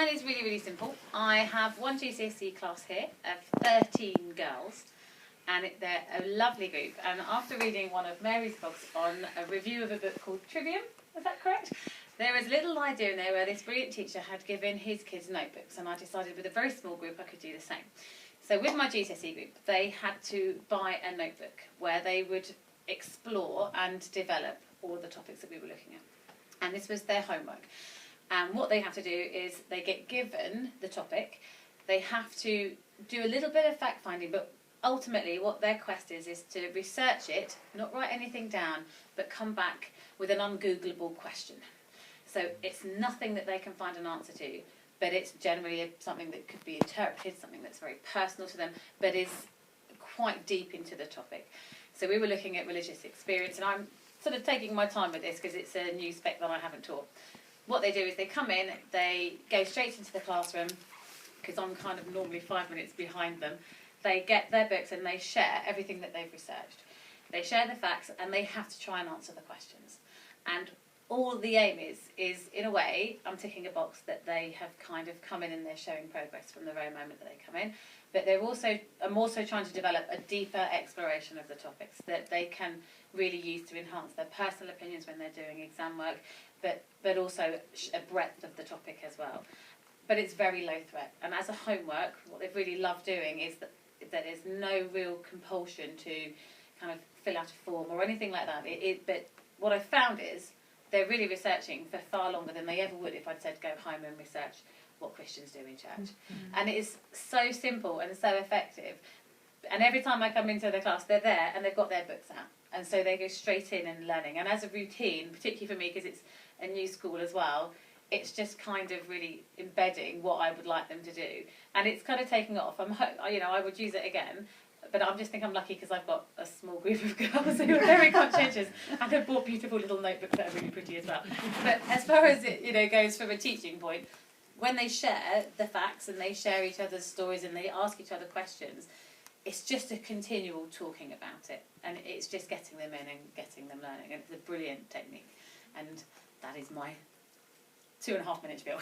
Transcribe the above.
mine is really, really simple. I have one GCSE class here of 13 girls, and they're a lovely group. And after reading one of Mary's blogs on a review of a book called Trivium, is that correct? There was a little idea in there where this brilliant teacher had given his kids notebooks, and I decided with a very small group I could do the same. So with my GCSE group, they had to buy a notebook where they would explore and develop all the topics that we were looking at. And this was their homework. And what they have to do is they get given the topic, they have to do a little bit of fact-finding, but ultimately what their quest is to research it, not write anything down, but come back with an ungoogleable question. So it's nothing that they can find an answer to, but it's generally something that could be interpreted, something that's very personal to them, but is quite deep into the topic. So we were looking at religious experience, and I'm sort of taking my time with this because it's a new spec that I haven't taught. What they do is they come in, they go straight into the classroom, because I'm kind of normally 5 minutes behind them. They get their books and they share everything that they've researched. They share the facts and they have to try and answer the questions. And all the aim is in a way, I'm ticking a box that they have kind of come in and they're showing progress from the very moment that they come in. But I'm also trying to develop a deeper exploration of the topics that they can really use to enhance their personal opinions when they're doing exam work, but also a breadth of the topic as well. But it's very low threat. And as a homework, what they've really loved doing is that there's no real compulsion to kind of fill out a form or anything like that. But what I've found is they're really researching for far longer than they ever would if I'd said go home and research what Christians do in church. Mm-hmm. And it is so simple and so effective. And every time I come into the class, they're there and they've got their books out. And so they go straight in and learning. And as a routine, particularly for me because it's a new school as well, it's just kind of really embedding what I would like them to do. And it's kind of taking off. I would use it again, but I'm just think I'm lucky because I've got a small group of girls who are very conscientious and have bought beautiful little notebooks that are really pretty as well. But as far as it goes from a teaching point, when they share the facts and they share each other's stories and they ask each other questions, it's just a continual talking about it, and it's just getting them in and getting them learning, and it's a brilliant technique. And that is my 2.5 minute spiel.